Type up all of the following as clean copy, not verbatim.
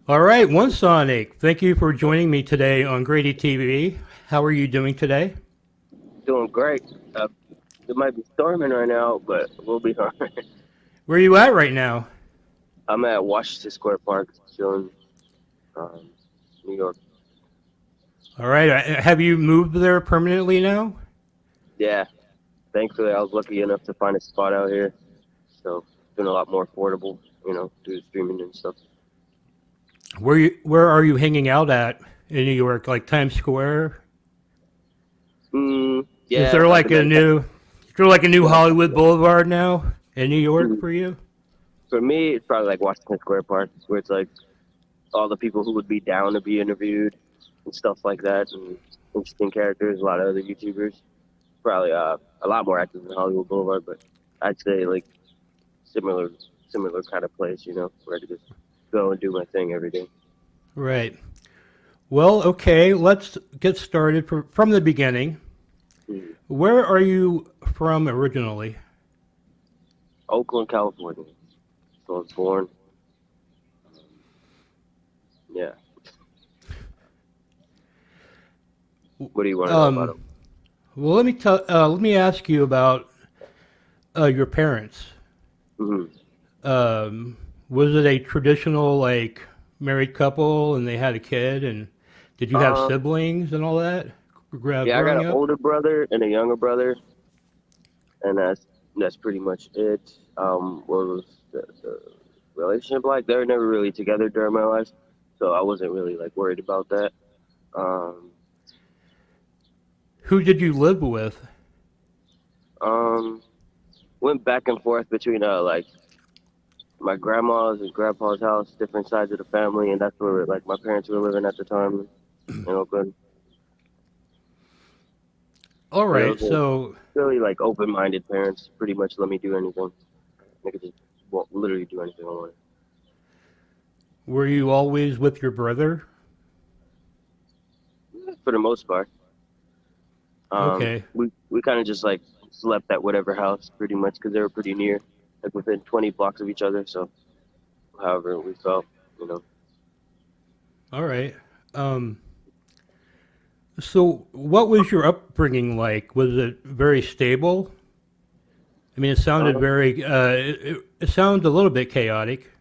All right, One Sonic. Thank you for joining me today on Grady TV. How are you doing today? Doing great. Uh, it might be storming right now, but we'll be fine. Where are you at right now? I'm at Washington Square Park, chilling, um, New York. All right, have you moved there permanently now? Yeah, thankfully I was lucky enough to find a spot out here, so it's been a lot more affordable, due to streaming and stuff. Where are you hanging out at in New York? Like Times Square? Is Yeah, there I've like been a in. new is there like a new Yeah, Hollywood Boulevard now in New York mm, for you? for me, it's probably like Washington Square Park, where it's like all the people who would be down to be interviewed and stuff like that, and interesting characters, a lot of other YouTubers. Probably a lot more active than Hollywood Boulevard, but I'd say like similar similar kind of place, where I could just go and do my thing every day. Right. Well, okay, let's get started from the beginning. Mm. Where are you from originally? Oakland, California. So I was born. Yeah. What do you want to know about Um, it? well, let me ask you about your parents. Hmm. Was it a traditional like married couple and they had a kid and did you have Um, siblings and all that yeah, I got growing an up? older brother and a younger brother, and that's pretty much it. What was the relationship like? They were never really together during my life, so I wasn't really like worried about that. Um, Who did you live with? um, Went back and forth between like my grandma's and grandpa's house, different sides of the family, and that's where like my parents were living at the time in Oakland. All But right, those were so really like open-minded parents. Pretty much let me do anything. I could just literally do anything I wanted. were you always with your brother? For the most part, Okay. we kind of just like slept at whatever house, pretty much, because they were pretty near, like within 20 blocks of each other. So however we felt, you know. All right. Um, so what was your upbringing like? Was it very stable? I mean, it sounded Um, very it sounds a little bit chaotic.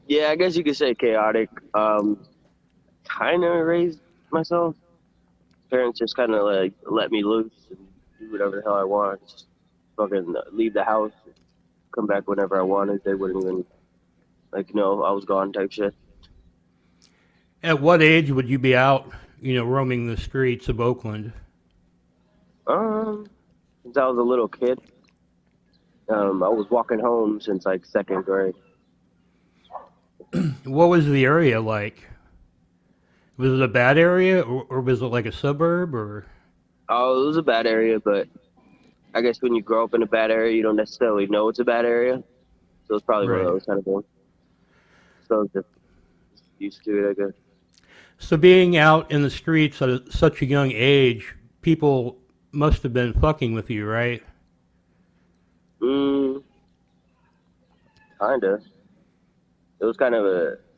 yeah, I guess you could say chaotic. Kind of raised myself. Parents just kind of like let me loose and do whatever the hell I want. Just fucking leave the house, come back whenever I wanted. They wouldn't even like know I was gone type shit. At what age would you be out, roaming the streets of Oakland? Um, since I was a little kid, I was walking home since like second grade. What was the area like? Was it a bad area, or was it like a suburb, or Oh, it was a bad area, but I guess when you grow up in a bad area, you don't necessarily know it's a bad area. So it's probably one of right? those kind of things. So I was just used to it, I guess. So being out in the streets at such a young age, people must have been fucking with you, right? Mm, kinda. It was kind of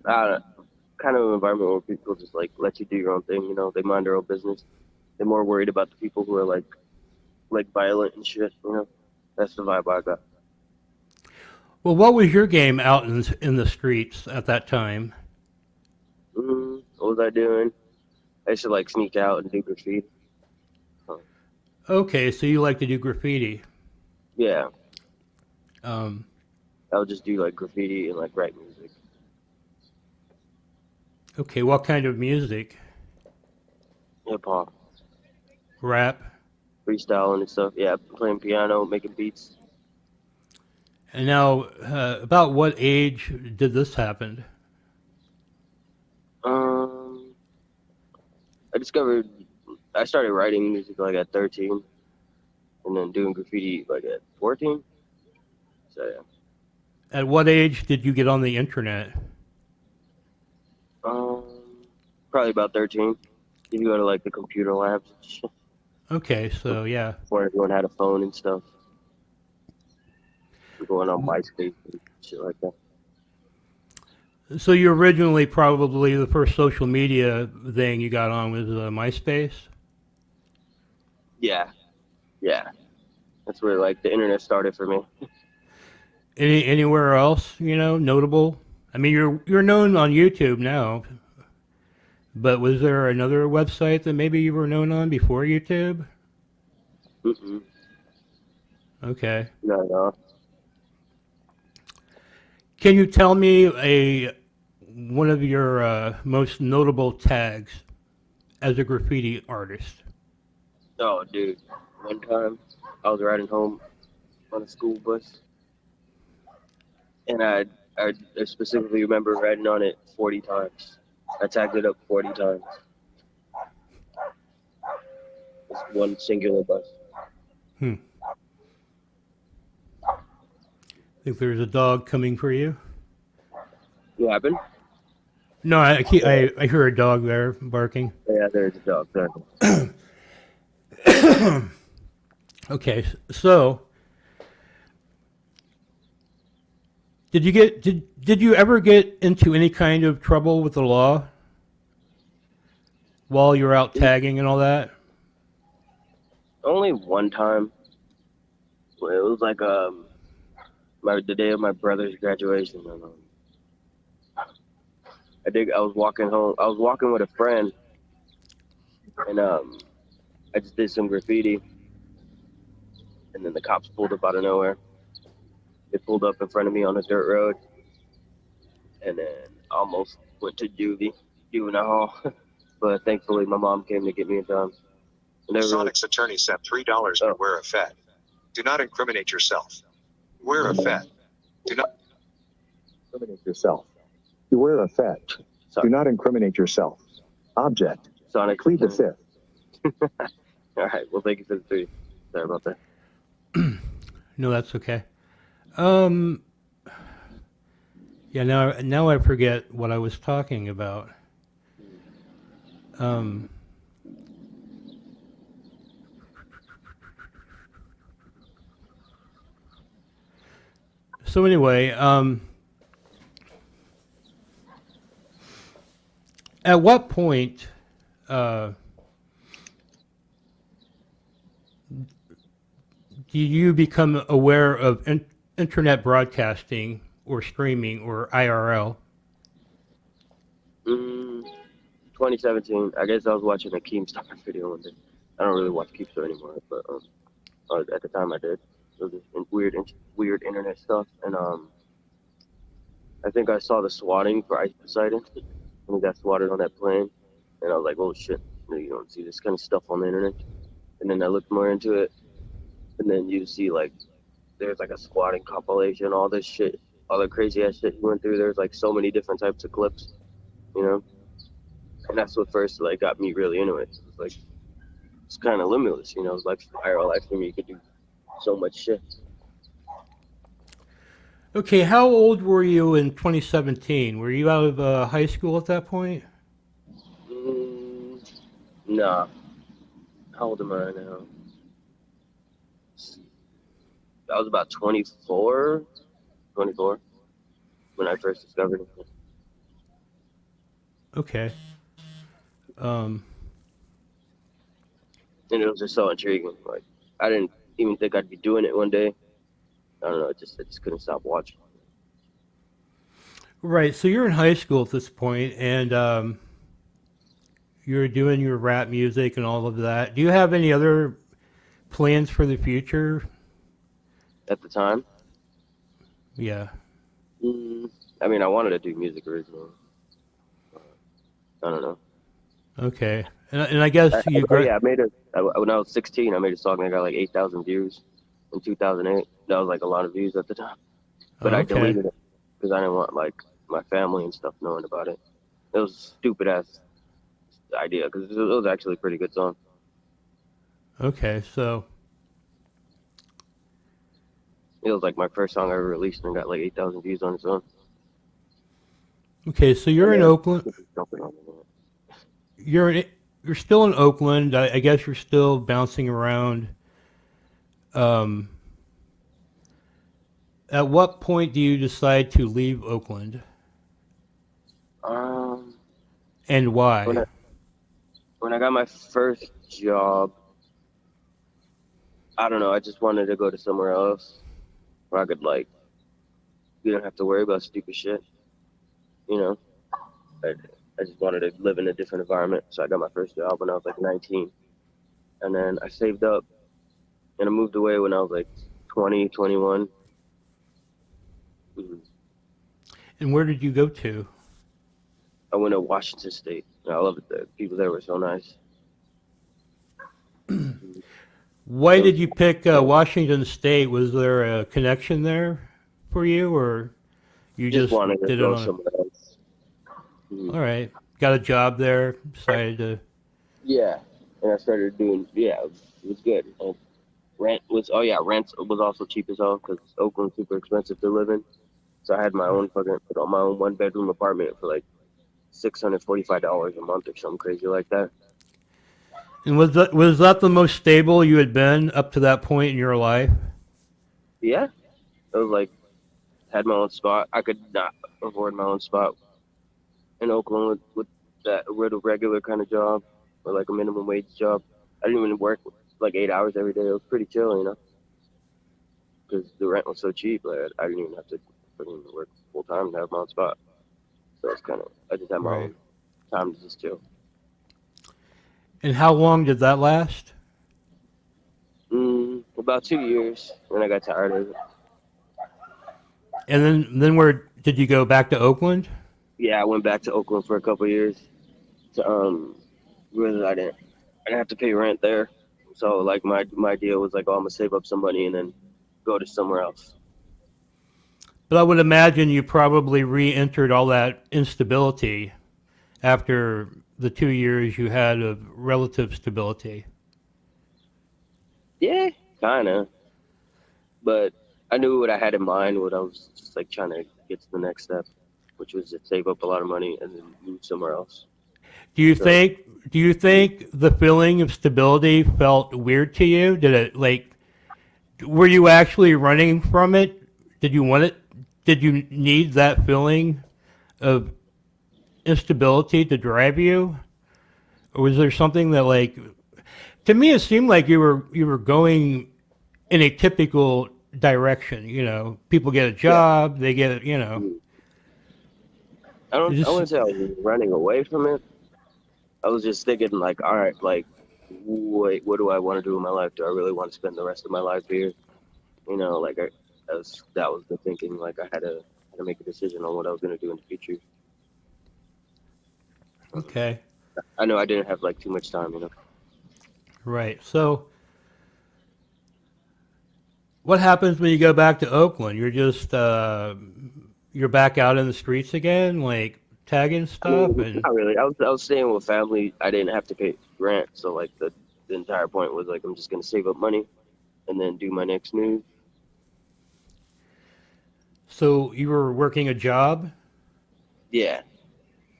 I don't know, kind of an environment where people just like let you do your own thing. They mind their own business. They're more worried about the people who are like violent and shit. That's the vibe I got. Well, what was your game out in the streets at that time? What was I doing? I used to like sneak out and do graffiti. Huh. Okay, so you like to do graffiti. Yeah, Um, I would just do like graffiti and like write music, okay, what kind of music? hip hop, Rap. freestyling and stuff. Yeah, playing piano, making beats. And now, about what age did this happen? Um, I discovered I started writing music like at 13, and then doing graffiti like at 14. So yeah. At what age did you get on the internet? Probably about 13. You go to like the computer labs and shit Okay, so yeah. before everyone had a phone and stuff. Going on MySpace and shit like that. So you originally probably the first social media thing you got on was MySpace. Yeah, yeah. That's where like the internet started for me. Anywhere else, notable? I mean, you're known on YouTube now, but was there another website that maybe you were known on before YouTube? Mm-mm. Okay. No, no. Can you tell me a one of your most notable tags as a graffiti artist? Oh, dude. One time, I was riding home on a school bus, and I specifically remember riding on it 40 times. I tagged it up 40 times. It's one singular bus. Hmm. Think there's a dog coming for you? What happened? No, I hear a dog there barking. Yeah, there's a dog. Sorry. Okay, so did you ever get into any kind of trouble with the law while you're out tagging and all that? Only one time. Well, it was like the day of my brother's graduation. And, I was walking home. I was walking with a friend, and I just did some graffiti, and then the cops pulled up out of nowhere. They pulled up in front of me on a dirt road, and then almost went to juvenile hall. But thankfully, my mom came to get me in time. And they were really, Sonic's attorney sent $3 to wear a Fed. Do not incriminate yourself. Wear a Fed. Do not incriminate yourself. You wear a Fed. sorry, Do not incriminate yourself. Object. Sonic. Plead the fifth. All right. Well, thank you for the three. Sorry about that. No, that's okay. Um, yeah, now I forget what I was talking about. Um, so anyway, at what point do you become aware of internet broadcasting or streaming or IRL? 2017. I guess I was watching a Keemstar video one day. I don't really watch Keemstar anymore, but at the time I did. It was just weird internet stuff, and I think I saw the swatting for Ice Poseidon when he got swatted on that plane, and I was like, oh shit, you don't see this kind of stuff on the internet. And then I looked more into it, and then you see like there's like a squatting compilation, all this shit, all the crazy ass shit he went through. There's like so many different types of clips, you know. And that's what first like got me really into it. It was like it's kind of limitless, you know. It's like IRL life stream, you could do so much shit. Okay, how old were you in 2017? Were you out of high school at that point? Nah. How old am I now? I was about 24 when I first discovered it. Okay. And it was just so intriguing. Like I didn't even think I'd be doing it one day. I don't know. I just couldn't stop watching. Right. So you're in high school at this point, and you're doing your rap music and all of that. Do you have any other plans for the future? At the time, Yeah. I mean, I wanted to do music originally. I don't know. Okay. And I guess you. Yeah, when I was 16. I made a song that got like 8,000 views in 2008. That was like a lot of views at the time. But I Okay. deleted it because I didn't want like my family and stuff knowing about it. It was a stupid ass idea because it was actually a pretty good song. Okay. So. It was like my first song I ever released and got like 8,000 views on its own. Okay. So you're in Oakland. Jumping on it. You're still in Oakland. I guess you're still bouncing around. Um. At what point do you decide to leave Oakland? Um, And when I why? when I got my first job, I don't know. I just wanted to go to somewhere else where I could like you don't have to worry about stupid shit. You know, I, I just wanted to live in a different environment. So I got my first job when I was like 19, and then I saved up and I moved away when I was like 20, 21. Mhm. And where did you go to? I went to Washington State. I love it. The people there were so nice. Mhm. Why It did was you pick uh, Washington State? Was there a connection there for you, or you just just wanted to did it go on somewhere else. Mhm. all right, got a job there, decided to. Yeah, and I started doing. Yeah, it was good. And rent was also cheap as hell because Oakland's super expensive to live in. So I had my own 1 bedroom apartment for like $645 a month or something crazy like that. And was that the most stable you had been up to that point in your life? Yeah, it was like had my own spot. I could not afford my own spot in Oakland with a regular kind of job or like a minimum wage job. I didn't even work like 8 hours every day. It was pretty chill, because the rent was so cheap. Like, I didn't even have to put in the work full time to have my own spot. So it's I just had my Right. own time to just chill. And how long did that last? About 2 years, and I got tired of it. And then where did you go back to Oakland? Yeah, I went back to Oakland for a couple of years. To really, I didn't have to pay rent there. So like my deal was like, oh, I'm gonna save up some money and then go to somewhere else. But I would imagine you probably re-entered all that instability after the 2 years you had of relative stability. Yeah, kind of. But I knew what I had in mind. What I was just like trying to get to the next step, which was to save up a lot of money and then move somewhere else. Do you So think do you think the feeling of stability felt weird to you? Did it like were you actually running from it? Did you want it? Did you need that feeling of instability to drive you? Or was there something that like to me it seemed like you were going in a typical direction, People get a yeah, job, they get, mm, it I just wouldn't say I was running away from it. I was just thinking like, all right, like, wait, what do I want to do in my life? Do I really want to spend the rest of my life here? Like that was the thinking. Like I had to make a decision on what I was gonna do in the future. Um, okay. I know I didn't have like too much time. Right. So what happens when you go back to Oakland? You're back out in the streets again, like tagging I stuff mean, and not really. I was staying with family. I didn't have to pay rent, so like the entire point was like I'm just gonna save up money and then do my next move. so you were working a job? Yeah,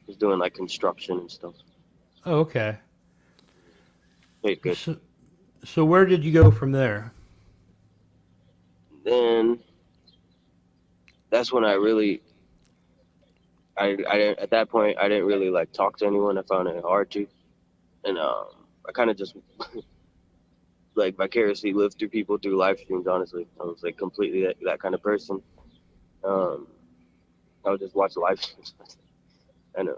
just doing like construction and stuff. Oh, okay. Paid good. So where did you go from there? Then that's when I didn't at that point I didn't really like talk to anyone. I found it hard to, and I kind of just like vicariously lived through people through live streams. Honestly, I was like completely that kind of person. Um, I would just watch live streams. I know.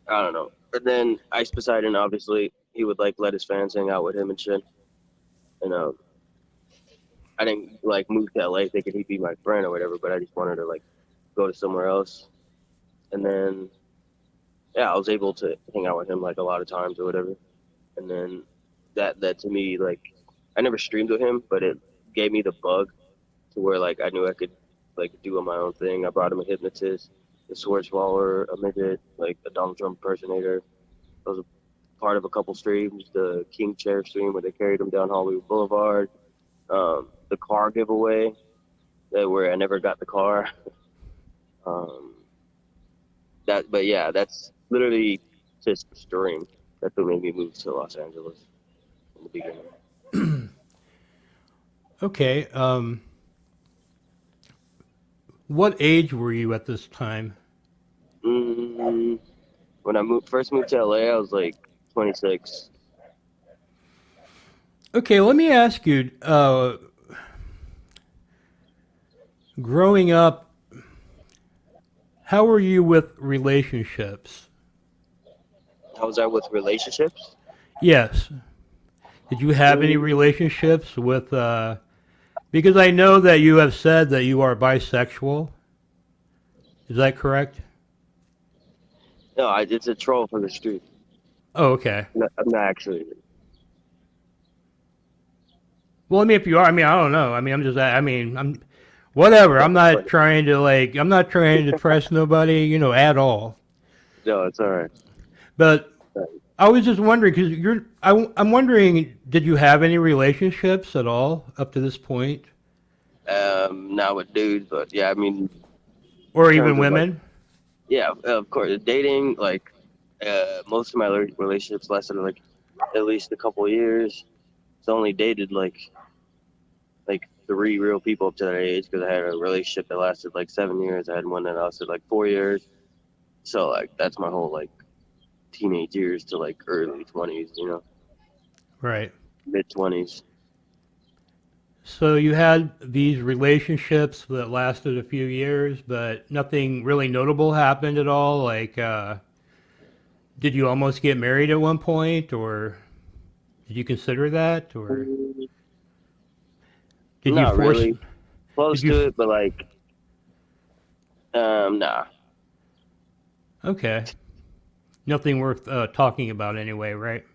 I don't know. But then Ice Poseidon, obviously, he would like let his fans hang out with him and shit. And I didn't like move to LA thinking he'd be my friend or whatever, but I just wanted to like go to somewhere else. And then yeah, I was able to hang out with him like a lot of times or whatever. And then that led to me like I never streamed with him, but it gave me the bug to where like I knew I could like do my own thing. I brought him a hypnotist, a sword swallower, a midget, like a Donald Trump impersonator. I was a part of a couple streams, the King Chair stream where they carried him down Hollywood Boulevard, the car giveaway where I never got the car. Um, but yeah, that's literally just a stream. That's what made me move to Los Angeles in the beginning. Okay. What age were you at this time? When I first moved to LA, I was like 26. Okay, let me ask you. Growing up, how were you with relationships? How was I with relationships? Yes. Did you have any Mm, relationships with? Because I know that you have said that you are bisexual. Is that correct? no, it's a troll from the street. Oh, okay. I'm not actually. Well, I mean, if you are, I mean, I don't know. I mean, I'm just, I mean, I'm, whatever. I'm not But trying to like, I'm not trying to trust nobody, at all. no, it's all right. But I was just wondering because I'm wondering, did you have any relationships at all up to this point, Not with dudes, but yeah, I mean, or in terms even of like, women? yeah, of course, dating, like, most of my relationships lasted like at least a couple of years. So I only dated like three real people up to that age because I had a relationship that lasted like 7 years. I had one that lasted like 4 years. So like that's my whole like teenage years to like early 20s, Right. mid 20s. So you had these relationships that lasted a few years, but nothing really notable happened at all. Like, did you almost get married at one point, or did you consider that, or did you Not force? really Did close you? to it, but like, nah, Okay. Nothing worth talking about anyway, right?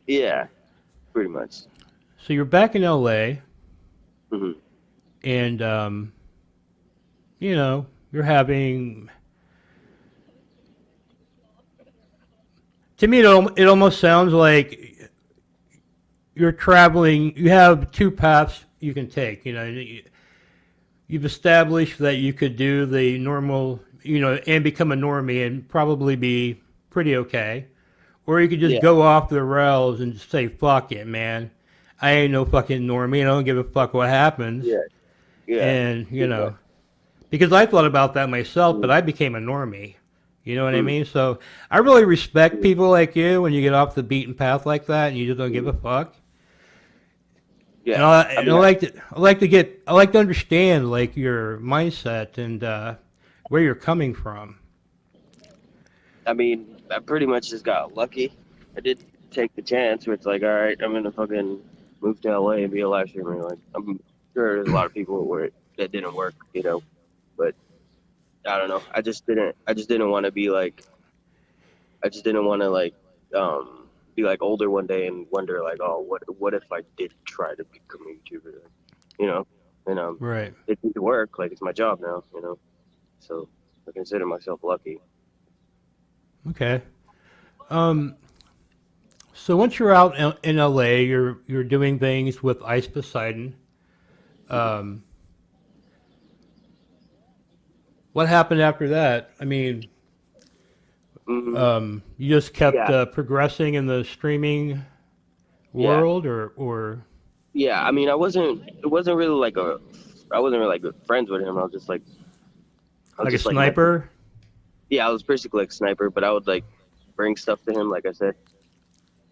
yeah, pretty much. So you're back in LA, Hmm. and you're having. To me, it almost sounds like you're traveling. You have two paths you can take. You've established that you could do the normal, and become a normie and probably be pretty okay. Or you could just Yeah, go off the rails and just say, fuck it, man. I ain't no fucking normie. I don't give a fuck what happens. yeah, yeah, And, yeah. because I thought about that myself, but Mm, I became a normie. You know what I mm, mean? So I really respect mm, people like you when you get off the beaten path like that and you just don't give a mm. fuck. And Yeah, I, I and mean, I like to understand like your mindset and where you're coming from. I pretty much just got lucky. I did take the chance where it's like, all right, I'm gonna fucking move to LA and be a live streamer. Like, I'm sure there's a lot of people where that didn't work, but I don't know. I just didn't want to be like. I just didn't want to like be like older one day and wonder like, oh, what if I did try to become a YouTuber, you know? And Right. it didn't work. Like it's my job now, So I consider myself lucky. Okay. Um, so once you're out in LA, you're doing things with Ice Poseidon. Um, what happened after that? I mean, Mm, you just kept yeah, progressing in the streaming yeah, world, or yeah. I mean, I wasn't. It wasn't really like a. I wasn't really like good friends with him. I was like a just like messing. sniper? Yeah, I was basically like sniper, but I would like bring stuff to him. Like I said,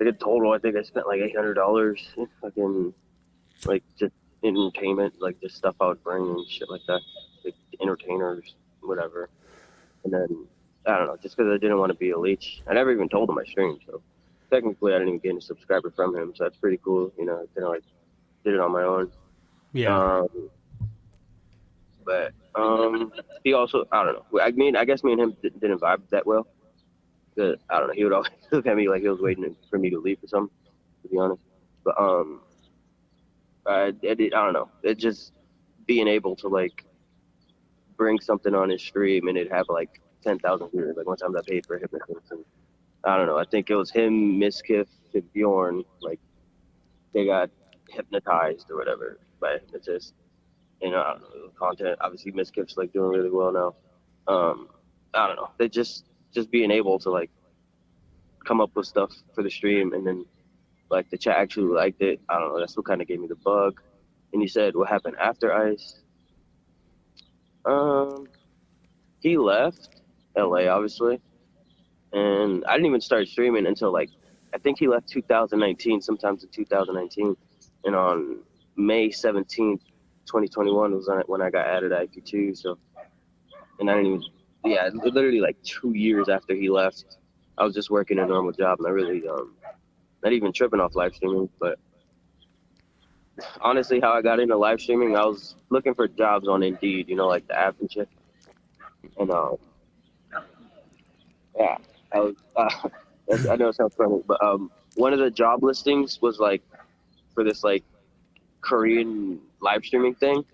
like a total. I think I spent like $800. Fucking like just entertainment, like just stuff I would bring and shit like that, like entertainers, whatever. And then I don't know, just because I didn't want to be a leech. I never even told him I streamed, so technically I didn't even get a subscriber from him, so that's pretty cool. I kind of like did it on my own. Yeah. Um, but he also I don't know. I mean, I guess me and him didn't vibe that well. 'Cause, I don't know. He would always look at me like he was waiting for me to leave or something. To be honest, but I don't know. It just being able to like bring something on his stream and it'd have like 10,000 viewers. Like one time I paid for Hypnotist and I don't know. I think it was him, Miskiff, and Bjorn. Like they got hypnotized or whatever by Hypnotist. I don't know. The content, obviously, Miskiff's like doing really well now. I don't know. They just being able to like come up with stuff for the stream and then like the chat actually liked it. I don't know. That's what kind of gave me the bug. And you said what happened after Ice? Um, he left LA, obviously. and I didn't even start streaming until like I think he left 2019, sometimes in 2019, and on May 17th, 2021 was when I got added to IP2. So, and I didn't even, yeah, literally like 2 years after he left, I was just working a normal job, and I really not even tripping off live streaming. But honestly, how I got into live streaming, I was looking for jobs on Indeed, you know, like the app and shit, and yeah, I was. I know it sounds funny, but one of the job listings was like for this like Korean live streaming thing,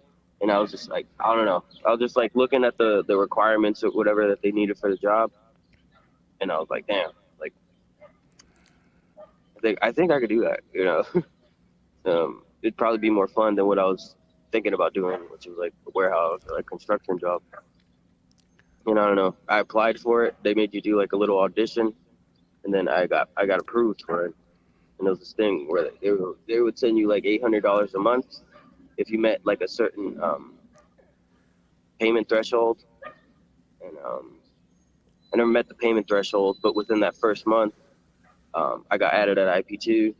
and I was just like, I don't know, I was just like looking at the requirements or whatever that they needed for the job, and I was like, damn, like I think I could do that, you know. It'd probably be more fun than what I was thinking about doing, which was like a warehouse or like construction job. And I don't know, I applied for it. They made you do like a little audition, and then I got approved for it. And there was this thing where they would send you like $800 a month if you met like a certain payment threshold. And I never met the payment threshold, but within that first month, I got added at IP2.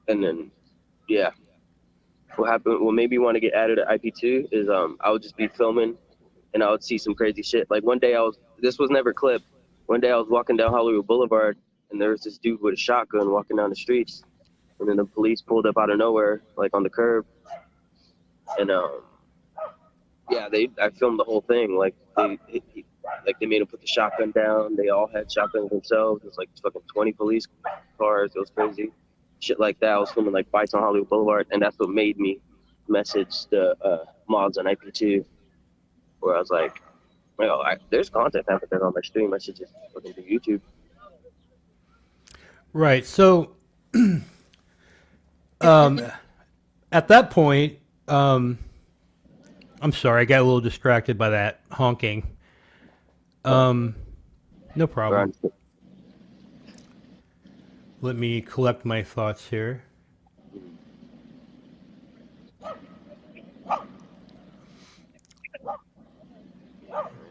And then, yeah, what happened? What made me want to get added at IP2 is I would just be filming, and I would see some crazy shit. Like one day this was never clipped. One day I was walking down Hollywood Boulevard, and there was this dude with a shotgun walking down the streets. And then the police pulled up out of nowhere, like on the curb. And yeah, I filmed the whole thing. Like they made him put the shotgun down. They all had shotguns themselves. It was like fucking 20 police cars. It was crazy. Shit like that. I was filming like fights on Hollywood Boulevard, and that's what made me message the mods on IP2, where I was like, well, there's content happening on my stream. I should just fucking do YouTube. Right. So, at that point, I'm sorry, I got a little distracted by that honking. No problem. Let me collect my thoughts here.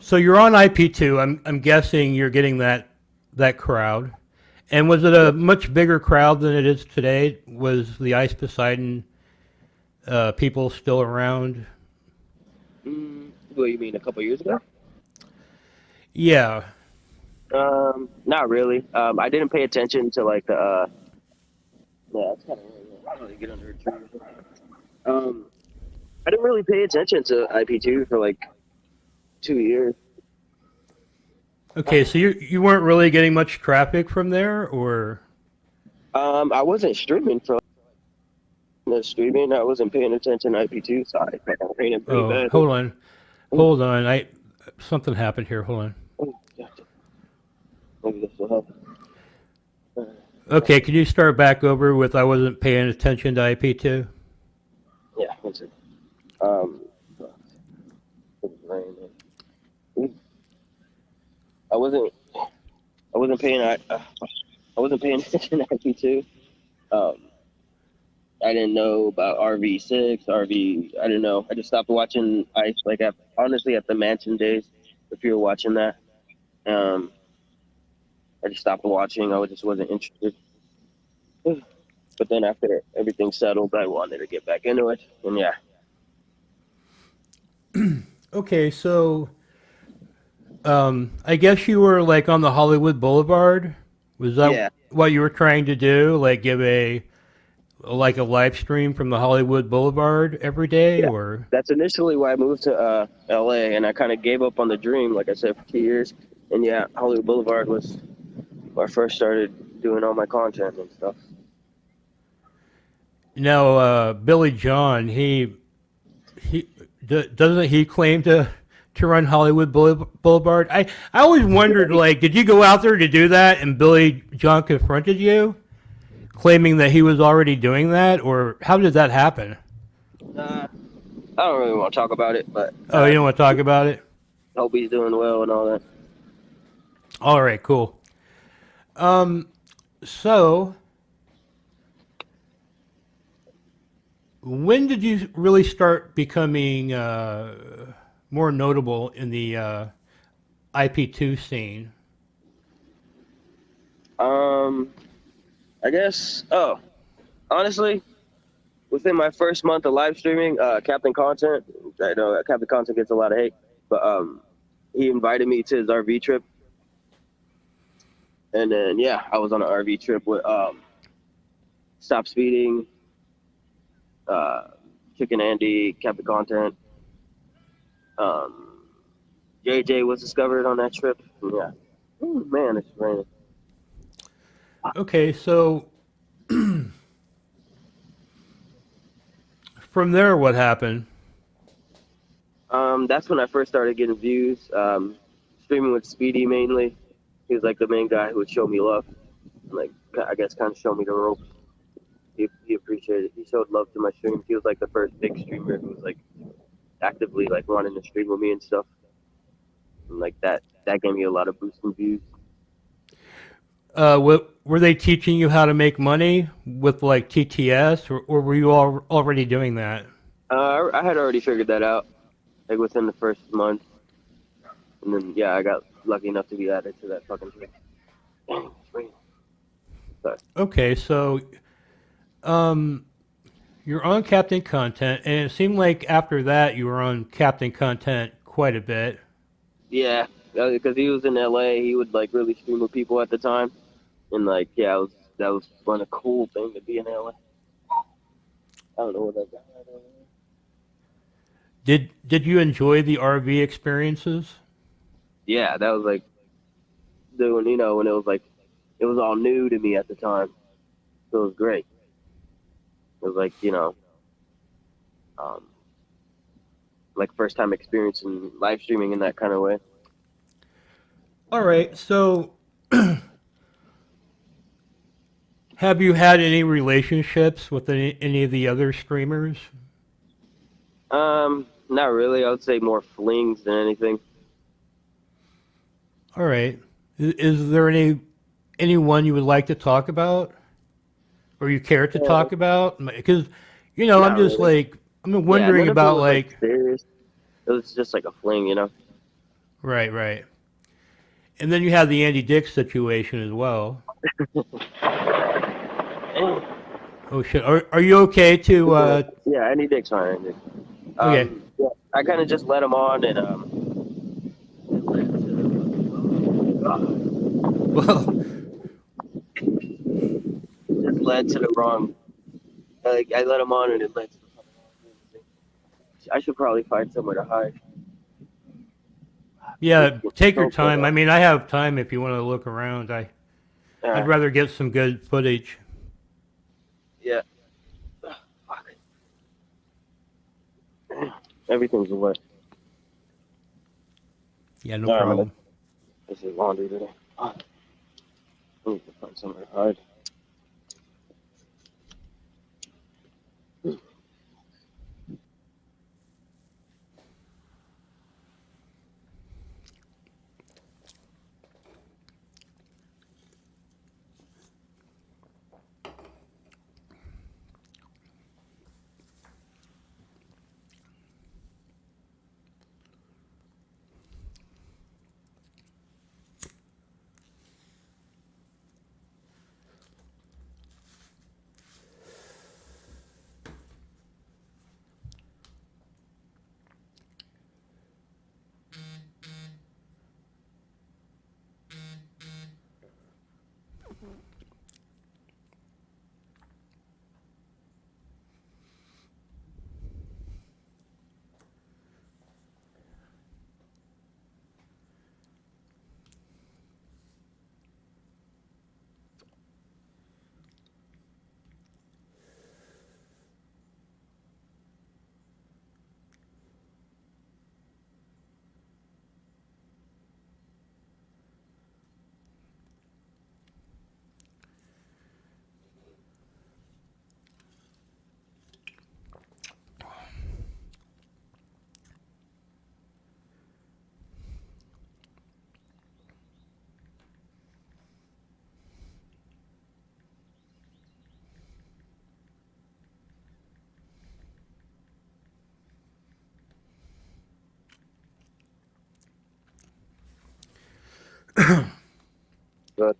So you're on IP2. I'm guessing you're getting that crowd. And was it a much bigger crowd than it is today? Was the Ice Poseidon people still around? What do you mean, a couple years ago? Yeah. Not really. I didn't pay attention to like the. Yeah, it's kind of weird. I don't really get under a tree. I didn't really pay attention to IP2 for like 2 years. Okay, so you weren't really getting much traffic from there, or? I wasn't streaming for the streaming. I wasn't paying attention to IP2, so I paying it pretty bad. Hold on. Something happened here. Hold on. Oh, gotcha. Maybe this will help. Okay, can you start back over with I wasn't paying attention to IP2? Yeah, one second. I wasn't paying attention to IP2. I didn't know about RV6, I didn't know. I just stopped watching Ice, like honestly at the Mansion days, if you were watching that. I just stopped watching. I just wasn't interested. But then after everything settled, I wanted to get back into it. And yeah. Okay, so I guess you were like on the Hollywood Boulevard. Was that what you were trying to do? Like give a live stream from the Hollywood Boulevard every day, or? That's initially why I moved to LA, and I kind of gave up on the dream, like I said, for 2 years. And yeah, Hollywood Boulevard was where I first started doing all my content and stuff. Now, Billy John, doesn't he claim to run Hollywood Boulevard? I always wondered, like, did you go out there to do that, and Billy John confronted you, claiming that he was already doing that, or how did that happen? I don't really want to talk about it, but you don't want to talk about it? Hope he's doing well and all that. All right, cool. So when did you really start becoming more notable in the IP2 scene? I guess. Oh, honestly, within my first month of live streaming, Captain Content. I know that Captain Content gets a lot of hate, but he invited me to his RV trip, and then yeah, I was on an RV trip with Stop Speeding, uh, Chicken Andy, Captain Content. Um, JJ was discovered on that trip. Yeah. Ooh, man, it's raining. Okay, so from there, what happened? That's when I first started getting views. Streaming with Speedy mainly. He was like the main guy who would show me love, like I guess kind of show me the ropes. He appreciated it. He showed love to my streams. He was like the first big streamer who was like actively like wanting to stream with me and stuff. And like that gave me a lot of boost in views. What were they teaching you how to make money with like TTS, or were you already doing that? I had already figured that out like within the first month, and then yeah, I got lucky enough to be added to that fucking team. Dang, it's raining. Sorry. Okay, so you're on Captain Content, and it seemed like after that you were on Captain Content quite a bit. Yeah, because he was in LA, he would like really stream with people at the time, and like yeah, that was one a cool thing to be in LA. I don't know what that guy. Did you enjoy the RV experiences? Yeah, that was like doing when it was like it was all new to me at the time, so it was great. It was like um, like first time experiencing live streaming in that kind of way. All right, so have you had any relationships with any of the other streamers? Not really. I would say more flings than anything. All right, is there anyone you would like to talk about, or you care to talk about? Because I'm Not just really. like I'm Yeah, wondering none of it about was like like serious. It was just like a fling. right, and then you have the Andy Dick situation as well. Oh shit, are you okay to? Yeah, any dick's fine. Any dick. Okay, Yeah, I kind of just let him on, and well, it just led to the wrong. Like I let him on, and it led to the fucking wrong thing. I should probably find somewhere to hide. yeah, take your Don't put time. I mean, I have time if you want to look around. All I'd right. rather get some good footage. Yeah. Ugh, fuck. Everything's wet. Yeah, no All right, problem. this is laundry today. I need to find somewhere to hide. But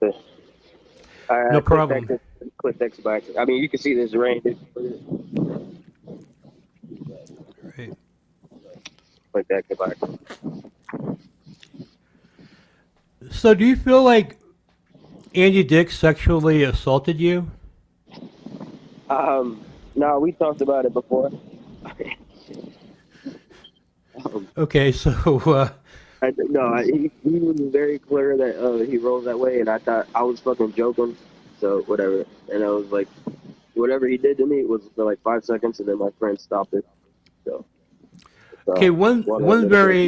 No I problem. clicked X by accident. I mean, you can see this rain. Right. Clicked X by accident. So do you feel like Andy Dick sexually assaulted you? No, we talked about it before. Okay, so He was very clear that he rolls that way, and I thought I was fucking joking. So whatever, and I was like, whatever he did to me was for like 5 seconds, and then my friend stopped it. So, okay, so one one one another.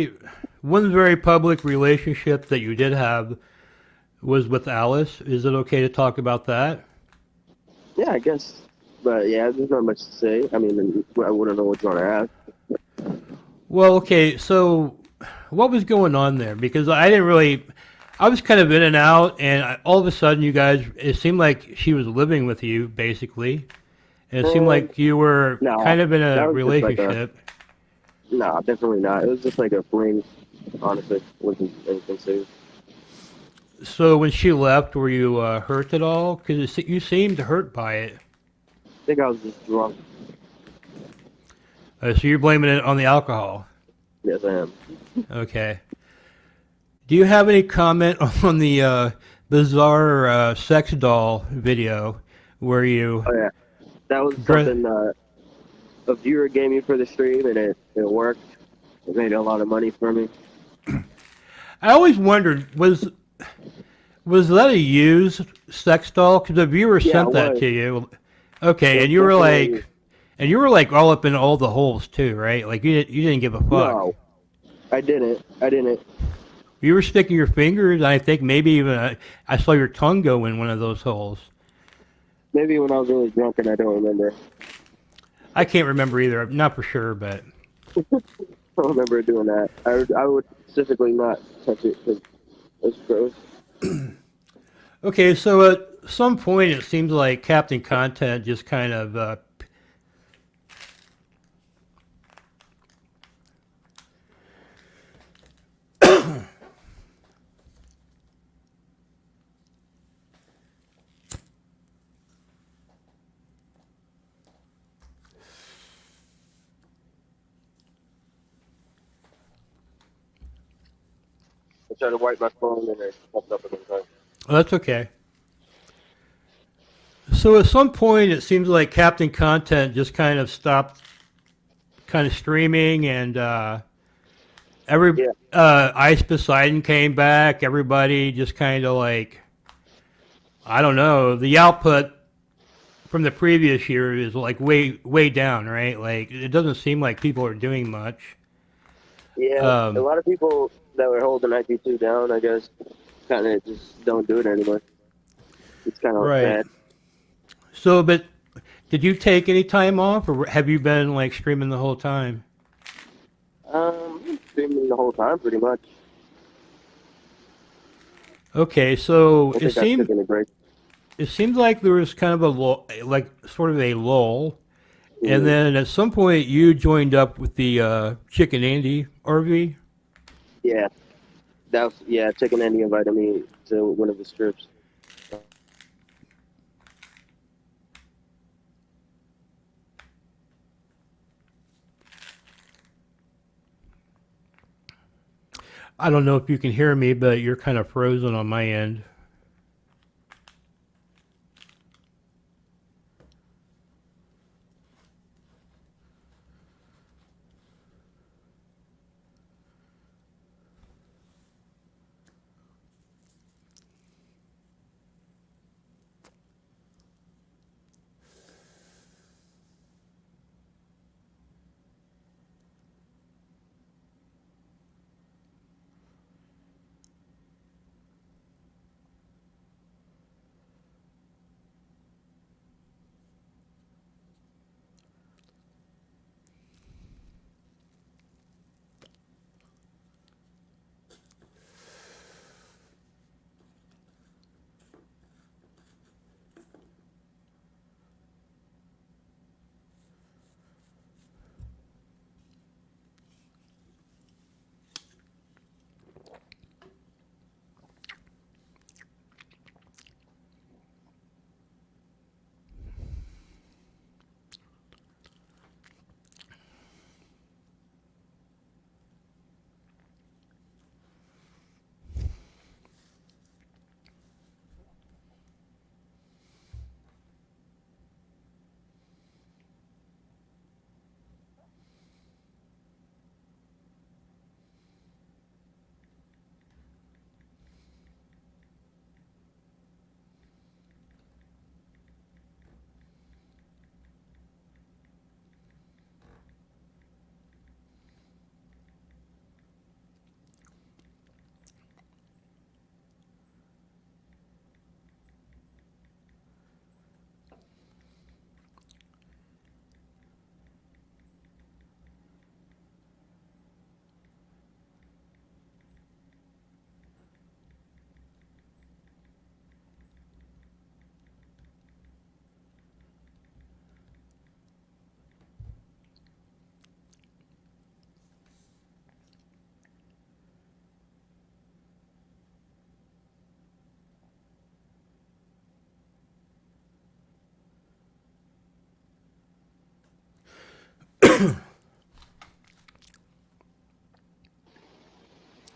very public relationship that you did have was with Alice. Is it okay to talk about that? Yeah, I guess. But yeah, there's not much to say. I mean, I wouldn't know what you want to ask. Well, okay, so what was going on there? Because I didn't really, I was kind of in and out, and all of a sudden, you guys, it seemed like she was living with you, basically. And it seemed And like you were no, kind of in that a was just like a relationship. no, definitely not. It was just like a fling. Honestly, wasn't anything serious. So when she left, were you hurt at all? Because you seemed hurt by it. I think I was just drunk. So you're blaming it on the alcohol. Yes, I am. Okay. Do you have any comment on the bizarre sex doll video where you Oh yeah, that was dress? something a viewer gave me for the stream, and it worked. It made a lot of money for me. I always wondered, was that a used sex doll? Because the viewer Yeah, sent it that was. to you. Okay, It and definitely you were like all up in all the holes too, right? Like you didn't give a fuck. no. I didn't. I didn't. You were sticking your fingers, and I think maybe even I saw your tongue go in one of those holes. Maybe when I was really drunk and I don't remember. I can't remember either, not for sure, but I don't remember doing that. I would specifically not touch it because it's gross. okay. So at some point, it seems like Captain Content just kind of I tried to wipe my phone and it popped up again. oh, that's okay. So at some point, it seems like Captain Content just kind of stopped, kind of streaming, and every Yeah. Ice Poseidon came back. Everybody just kind of like, I don't know, the output from the previous year is like way down, right? Like it doesn't seem like people are doing much. Yeah. A Um, lot of people that were holding IQ2 down, I guess, kind of just don't do it anymore. It's kind of right. sad. So, but did you take any time off, or have you been like streaming the whole time? Streaming the whole time pretty much. Okay, so I think I've taken a break. it seems like there was kind of a like sort of a lull, and Mhm. then at some point you joined up with the Chicken Andy RV. Yeah. That was, yeah, Chicken Andy invited me to one of his trips. I don't know if you can hear me, but you're kind of frozen on my end.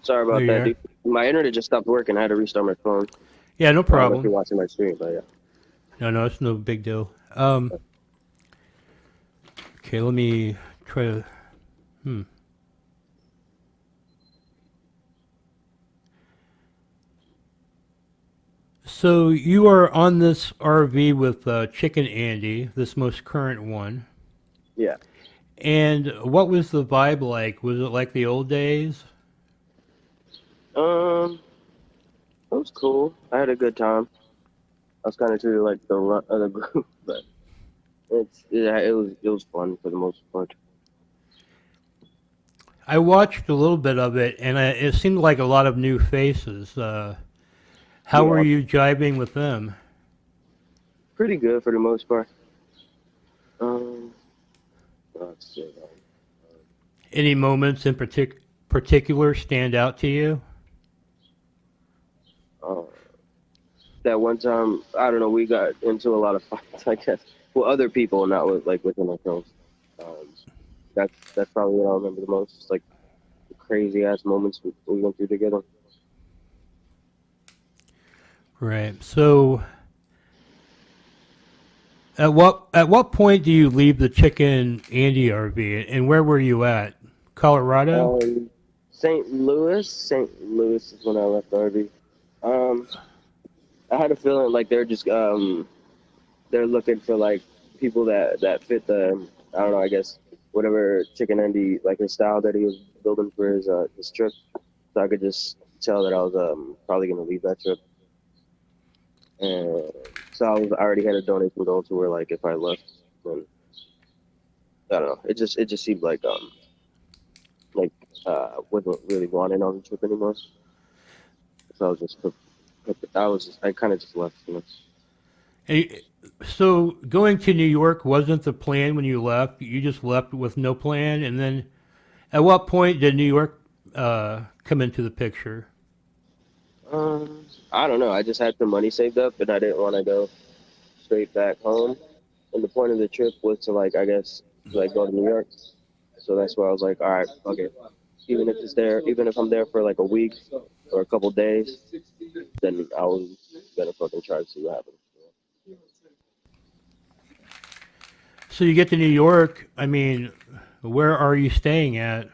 Sorry There about you that, are. dude. My internet just stopped working. I had to restart my phone. Yeah, no I don't know if you're problem. watching my stream, but yeah. No, it's no big deal. Okay, let me try to. Hmm. So you are on this RV with Chicken Andy, this most current one. Yeah. And what was the vibe like? Was it like the old days? It was cool. I had a good time. I was kind of treated like the run of the group, but it was fun for the most part. I watched a little bit of it, and it seemed like a lot of new faces. How were Yeah, you jiving with them? pretty good for the most part. Um, let's see. Any moments in particular stand out to you? Uh, that one time, I don't know, we got into a lot of fights, I guess, with other people, not with like within ourselves. Um, that's probably what I remember the most. Just like the crazy ass moments we went through together. Right. So, at what point do you leave the Chicken Andy RV, and where were you at? Colorado? Um, St. Louis is when I left RV. Um, I had a feeling like they're looking for like people that fit the I don't know, I guess whatever Chicken Andy, like his style that he was building for his trip. So I could just tell that I was probably gonna leave that trip. And so I already had a donation goal to where like if I left, then I don't know. It just seemed like wasn't really wanting on the trip anymore. So I was just I kind of just left. You know? Eh, So going to New York wasn't the plan when you left. You just left with no plan, and then at what point did New York come into the picture? I don't know. I just had some money saved up, and I didn't want to go straight back home. And the point of the trip was to like I guess like go to New York. So that's why I was like, all right, okay. Even if I'm there for like a week or a couple days, then I was gonna fucking try to see what happens. So you get to New York. I mean, where are you staying at?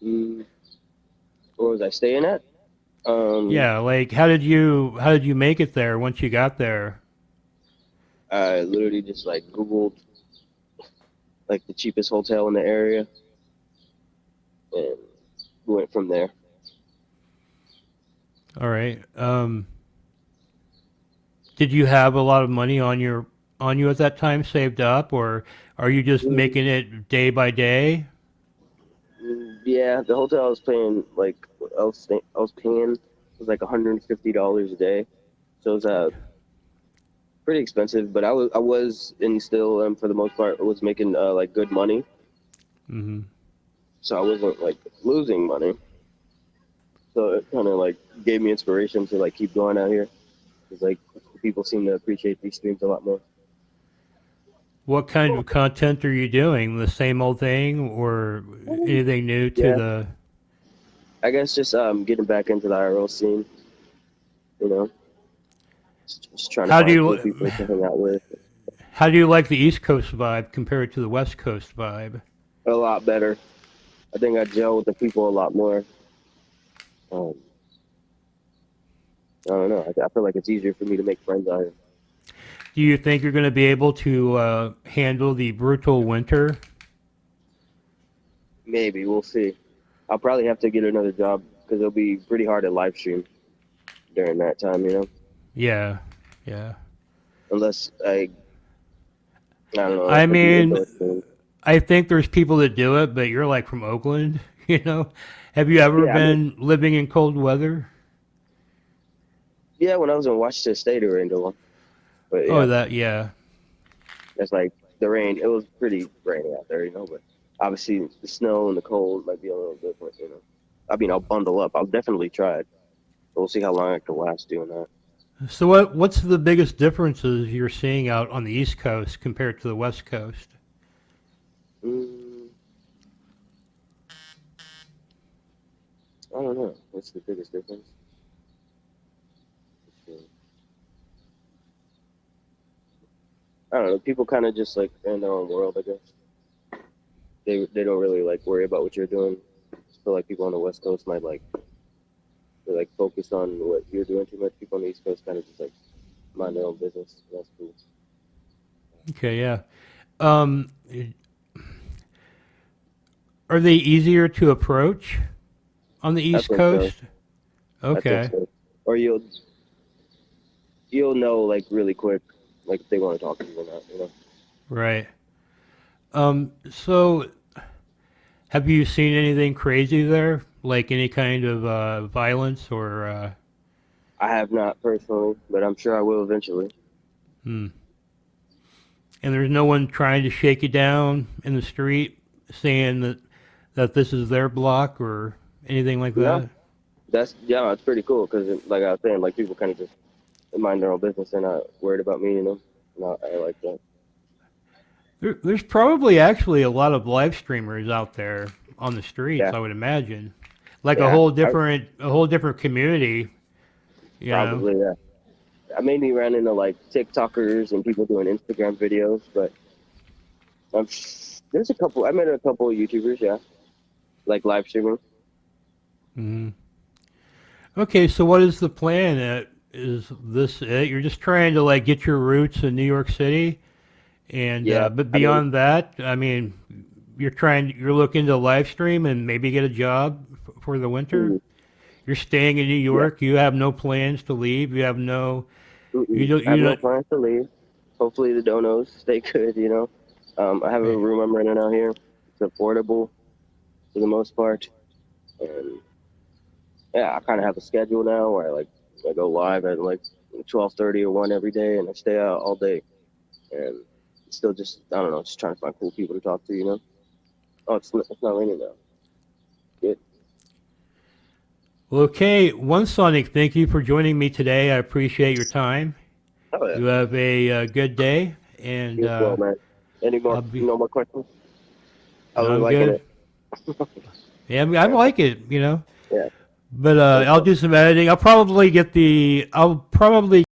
Mm, where was I staying at? Um, Yeah, like how did you make it there once you got there? I literally just like Googled like the cheapest hotel in the area and went from there. All right. Did you have a lot of money on you at that time saved up, or are you just Mm, making it day by day? yeah, the hotel I was paying like I was paying was like $150 a day, so it was pretty expensive. But I was and still for the most part was making like good money, Hmm. so I wasn't like losing money. So it kind of like gave me inspiration to like keep going out here because like people seem to appreciate these streams a lot more. What kind of content are you doing? The same old thing, or anything new to Yeah, the? I guess just getting back into the IRL scene, you know, just trying to How do find cool you people to hang out with. how do you like the East Coast vibe compared to the West Coast vibe? A lot better. I think I gel with the people a lot more. Um, I don't know. I feel like it's easier for me to make friends out here. Do you think you're going to be able to handle the brutal winter? Maybe we'll see. I'll probably have to get another job because it'll be pretty hard to live stream during that time, you know. Yeah, yeah. Unless I don't know, I unless I do mean, indoor streams. I think there's people that do it, but you're like from Oakland, you know. Have you ever Yeah, I mean, been living in cold weather? yeah. When I was in Washington State, we were indoor, but Oh, yeah, yeah. it's like the rain. It was pretty rainy out there, you know. But obviously, the snow and the cold might be a little different, you know. I mean, I'll bundle up. I'll definitely try it. We'll see how long I can last doing that. So what's the biggest differences you're seeing out on the East Coast compared to the West Coast? Mm, I don't know. What's the biggest difference? I don't know. People kind of just like in their own world, I guess. They don't really like worry about what you're doing. I feel like people on the West Coast might like they're like focused on what you're doing too much. People on the East Coast kind of just like mind their own business. That's cool. Okay, yeah. Um, are they easier to approach on the I East think so. Coast? I think Okay, so. Or you'll know like really quick, like if they want to talk to you or not. You know. right. So have you seen anything crazy there? Like any kind of violence or I have not personally, but I'm sure I will eventually. hmm. And there's no one trying to shake you down in the street saying that this is their block or anything like No, that? it's pretty cool because like I was saying, like people kind of just mind their own business. They're not worried about me, you know. No, I like that. There's probably actually a lot of live streamers out there on the streets, Yeah, I would imagine. Like yeah, a whole different community, you know. probably yeah. I mainly ran into like TikTokers and people doing Instagram videos, but um, there's a couple. I met a couple of YouTubers, yeah, like live streaming. Hmm. Okay, so what is the plan? Is this it? You're just trying to like get your roots in New York City, and Yeah, but I mean, beyond that, I mean, you're looking to live stream and maybe get a job for the winter. mm, You're staying in New yeah, York. You have no plans to leave. You have no, I have you no don't. plans to leave. Hopefully the donos stay good, you know. I have a room I'm renting out here. It's affordable for the most part, and yeah, I kind of have a schedule now where I go live at like 12:30 or 1 every day, and I stay out all day. And it's still just I don't know, just trying to find cool people to talk to, you know. Oh, it's not raining now. Good. Well, okay, One Sonic, thank you for joining me today. I appreciate your time. Oh yeah. You have a good day, and You as well, man. Any more I'll be. no more questions? I No, was I'm liking good. it. Yeah, I Yeah. like it, you know. Yeah. But Thanks, I'll man. do some editing. I'll probably